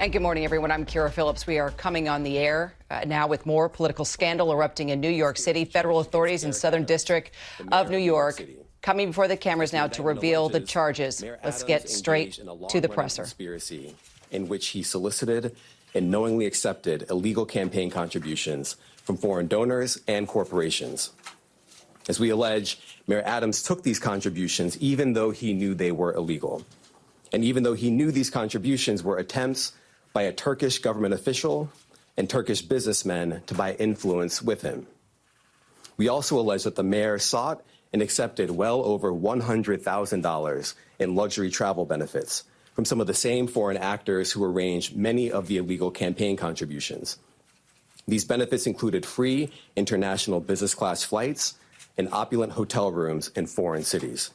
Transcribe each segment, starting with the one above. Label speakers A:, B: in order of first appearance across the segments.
A: And good morning, everyone. I'm Kara Phillips. We are coming on the air now with more political scandal erupting in New York City. Federal authorities in Southern District of New York coming before the cameras now to reveal the charges. Let's get straight to the presser.
B: Conspiracy in which he solicited and knowingly accepted illegal campaign contributions from foreign donors and corporations. As we allege, Mayor Adams took these contributions even though he knew they were illegal. And even though he knew these contributions were attempts by a Turkish government official and Turkish businessmen to buy influence with him. We also allege that the mayor sought and accepted well over $100,000 in luxury travel benefits from some of the same foreign actors who arranged many of the illegal campaign contributions. These benefits included free international business class flights and opulent hotel rooms in foreign cities.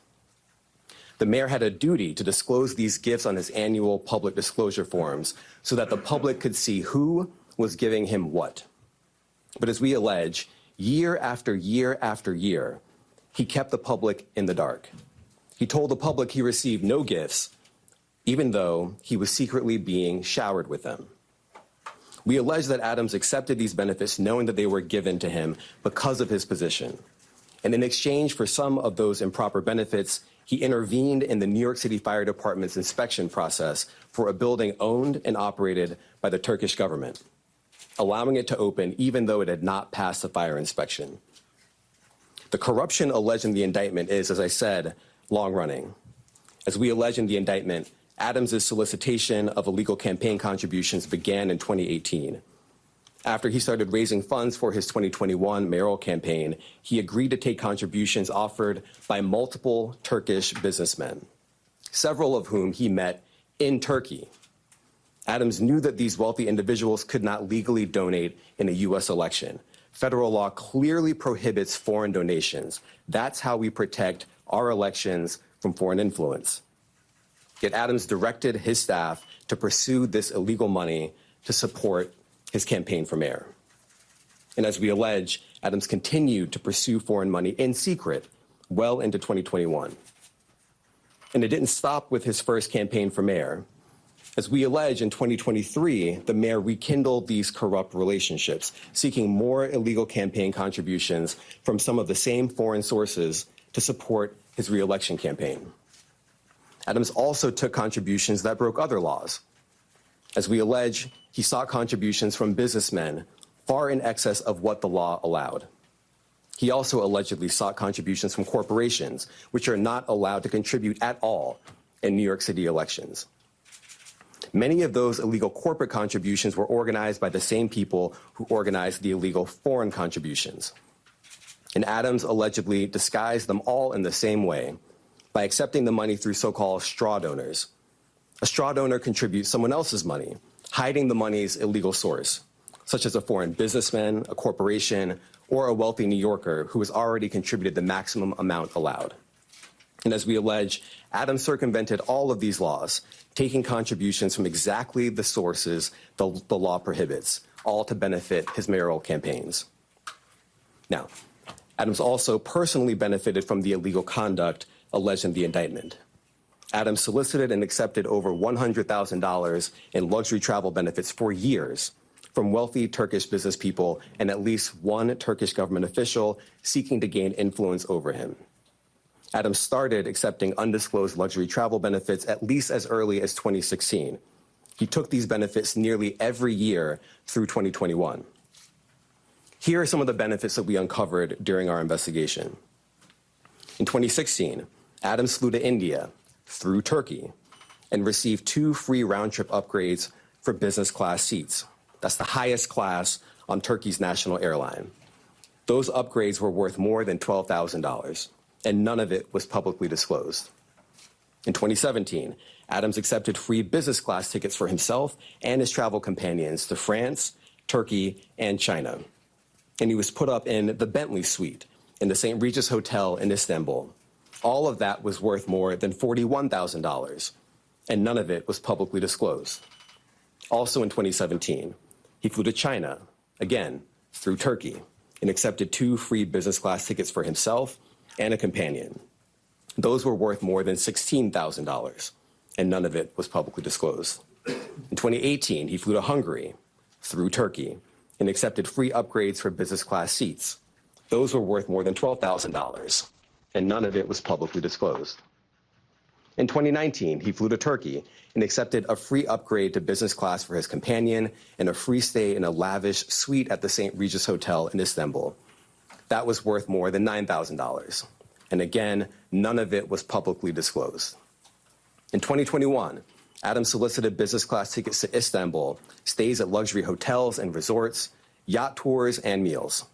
B: The mayor had a duty to disclose these gifts on his annual public disclosure forms so that the public could see who was giving him what. But as we allege, year after year after year, he kept the public in the dark. He told the public he received no gifts, even though he was secretly being showered with them. We allege that Adams accepted these benefits knowing that they were given to him because of his position. And in exchange for some of those improper benefits, he intervened in the New York City Fire Department's inspection process for a building owned and operated by the Turkish government, allowing it to open even though it had not passed the fire inspection. The corruption alleged in the indictment is, as I said, long-running. As we allege in the indictment, Adams' solicitation of illegal campaign contributions began in 2018. After he started raising funds for his 2021 mayoral campaign, he agreed to take contributions offered by multiple Turkish businessmen, several of whom he met in Turkey. Adams knew that these wealthy individuals could not legally donate in a U.S. election. Federal law clearly prohibits foreign donations. That's how we protect our elections from foreign influence. Yet Adams directed his staff to pursue this illegal money to support his campaign for mayor. And as we allege, Adams continued to pursue foreign money in secret well into 2021. And it didn't stop with his first campaign for mayor. As we allege, in 2023, the mayor rekindled these corrupt relationships, seeking more illegal campaign contributions from some of the same foreign sources to support his re-election campaign. Adams also took contributions that broke other laws. As we allege, he sought contributions from businessmen far in excess of what the law allowed. He also allegedly sought contributions from corporations, which are not allowed to contribute at all in New York City elections. Many of those illegal corporate contributions were organized by the same people who organized the illegal foreign contributions. And Adams allegedly disguised them all in the same way by accepting the money through so-called straw donors. A straw donor contributes someone else's money, hiding the money's illegal source, such as a foreign businessman, a corporation, or a wealthy New Yorker who has already contributed the maximum amount allowed. And as we allege, Adams circumvented all of these laws, taking contributions from exactly the sources the law prohibits, all to benefit his mayoral campaigns. Now, Adams also personally benefited from the illegal conduct alleged in the indictment. Adams solicited and accepted over $100,000 in luxury travel benefits for years from wealthy Turkish business people and at least one Turkish government official seeking to gain influence over him. Adams started accepting undisclosed luxury travel benefits at least as early as 2016. He took these benefits nearly every year through 2021. Here are some of the benefits that we uncovered during our investigation. In 2016, Adams flew to India through Turkey and received 2 free round-trip upgrades for business class seats. That's the highest class on Turkey's national airline. Those upgrades were worth more than $12,000, and none of it was publicly disclosed. In 2017, Adams accepted free business class tickets for himself and his travel companions to France, Turkey, and China. And he was put up in the Bentley suite in the St. Regis Hotel in Istanbul. All of that was worth more than $41,000, and none of it was publicly disclosed. Also in 2017, he flew to China, again, through Turkey, and accepted 2 free business class tickets for himself and a companion. Those were worth more than $16,000, and none of it was publicly disclosed. In 2018, he flew to Hungary through Turkey and accepted free upgrades for business class seats. Those were worth more than $12,000, and none of it was publicly disclosed. In 2019, he flew to Turkey and accepted a free upgrade to business class for his companion and a free stay in a lavish suite at the St. Regis Hotel in Istanbul. That was worth more than $9,000. And again, none of it was publicly disclosed. In 2021, Adams solicited business class tickets to Istanbul, stays at luxury hotels and resorts, yacht tours, and meals.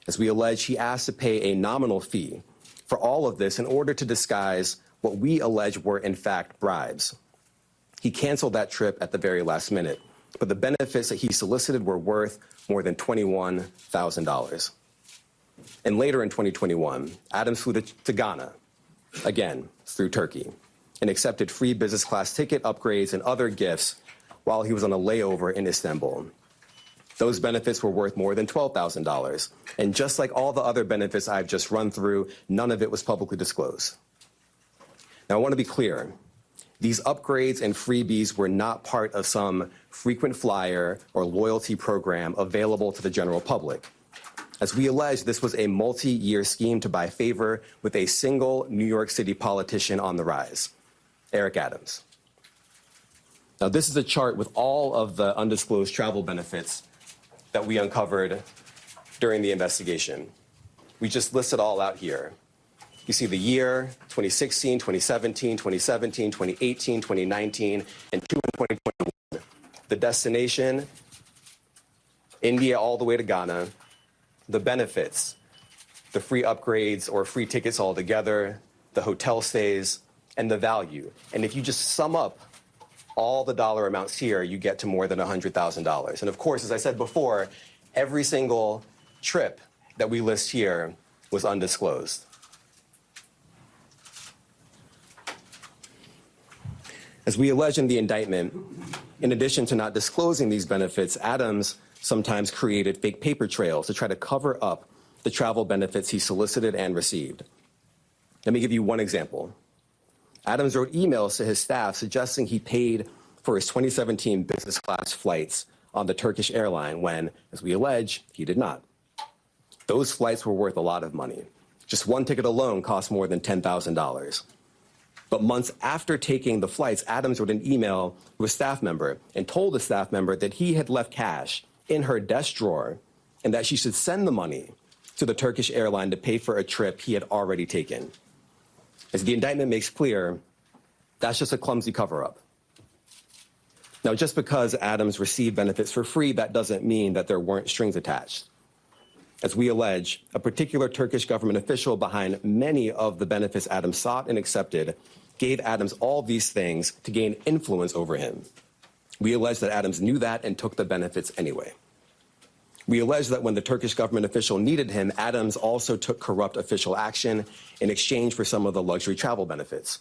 B: As we allege, he asked to pay a nominal fee for all of this in order to disguise what we allege were, in fact, bribes. He canceled that trip at the very last minute, but the benefits that he solicited were worth more than $21,000. And later in 2021, Adams flew to Ghana, again, through Turkey, and accepted free business class ticket upgrades and other gifts while he was on a layover in Istanbul. Those benefits were worth more than $12,000. And just like all the other benefits I've just run through, none of it was publicly disclosed. Now, I want to be clear. These upgrades and freebies were not part of some frequent flyer or loyalty program available to the general public. As we allege, this was a multi-year scheme to buy favor with a single New York City politician on the rise, Eric Adams. Now, this is a chart with all of the undisclosed travel benefits that we uncovered during the investigation. We just list it all out here. You see the year, 2016, 2017, 2017, 2018, 2019, and 2021. The destination, India all the way to Ghana. The benefits, the free upgrades or free tickets altogether, the hotel stays, and the value. And if you just sum up all the dollar amounts here, you get to more than $100,000. And of course, as I said before, every single trip that we list here was undisclosed. As we allege in the indictment, in addition to not disclosing these benefits, Adams sometimes created fake paper trails to try to cover up the travel benefits he solicited and received. Let me give you one example. Adams wrote emails to his staff suggesting he paid for his 2017 business class flights on the Turkish airline when, as we allege, he did not. Those flights were worth a lot of money. Just one ticket alone cost more than $10,000. But months after taking the flights, Adams wrote an email to a staff member and told the staff member that he had left cash in her desk drawer and that she should send the money to the Turkish airline to pay for a trip he had already taken. As the indictment makes clear, that's just a clumsy cover-up. Now, just because Adams received benefits for free, that doesn't mean that there weren't strings attached. As we allege, a particular Turkish government official behind many of the benefits Adams sought and accepted gave Adams all these things to gain influence over him. We allege that Adams knew that and took the benefits anyway. We allege that when the Turkish government official needed him, Adams also took corrupt official action in exchange for some of the luxury travel benefits.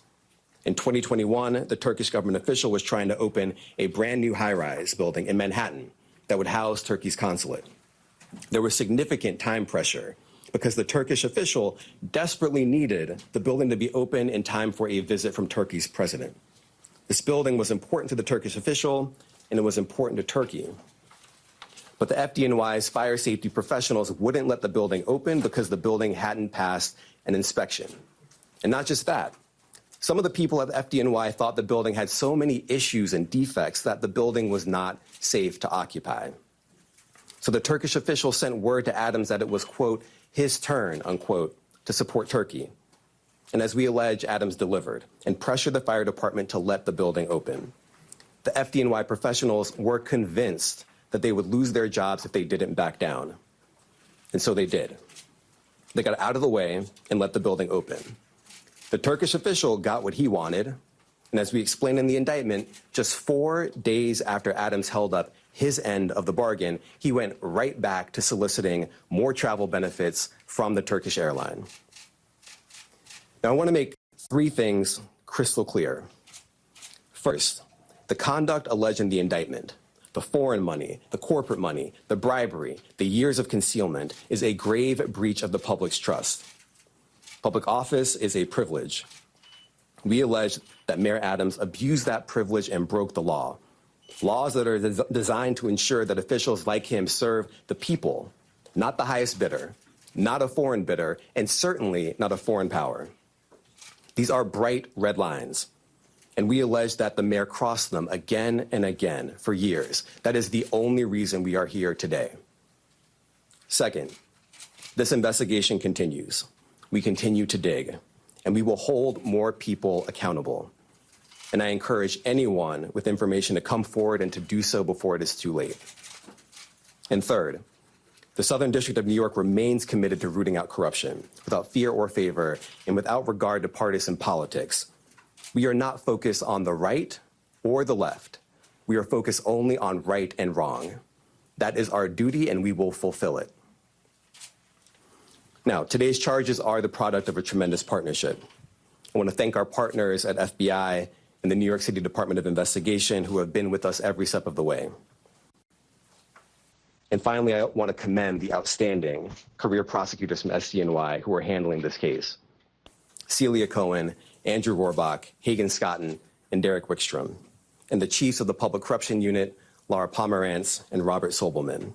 B: In 2021, the Turkish government official was trying to open a brand new high-rise building in Manhattan that would house Turkey's consulate. There was significant time pressure because the Turkish official desperately needed the building to be open in time for a visit from Turkey's president. This building was important to the Turkish official, and it was important to Turkey. But the FDNY's fire safety professionals wouldn't let the building open because the building hadn't passed an inspection. And not just that. Some of the people at the FDNY thought the building had so many issues and defects that the building was not safe to occupy. So the Turkish official sent word to Adams that it was, quote, his turn, unquote, to support Turkey. And as we allege, Adams delivered and pressured the fire department to let the building open. The FDNY professionals were convinced that they would lose their jobs if they didn't back down. And so they did. They got out of the way and let the building open. The Turkish official got what he wanted. And as we explained in the indictment, just 4 days after Adams held up his end of the bargain, he went right back to soliciting more travel benefits from the Turkish airline. Now, I want to make 3 things crystal clear. First, the conduct alleged in the indictment, the foreign money, the corporate money, the bribery, the years of concealment, is a grave breach of the public's trust. Public office is a privilege. We allege that Mayor Adams abused that privilege and broke the law. laws that are designed to ensure that officials like him serve the people, not the highest bidder, not a foreign bidder, and certainly not a foreign power. These are bright red lines, and we allege that the mayor crossed them again and again for years. That is the only reason we are here today. Second, this investigation continues. We continue to dig, and we will hold more people accountable. And I encourage anyone with information to come forward and to do so before it is too late. And third, the Southern District of New York remains committed to rooting out corruption without fear or favor and without regard to partisan politics. We are not focused on the right or the left. We are focused only on right and wrong. That is our duty, and we will fulfill it. Now, today's charges are the product of a tremendous partnership. I want to thank our partners at FBI and the New York City Department of Investigation who have been with us every step of the way. And finally, I want to commend the outstanding career prosecutors from SDNY who are handling this case. Celia Cohen, Andrew Rohrbach, Hagen Scotton, and Derek Wickstrom, and the chiefs of the Public Corruption Unit, Laura Pomerantz and Robert Sobelman.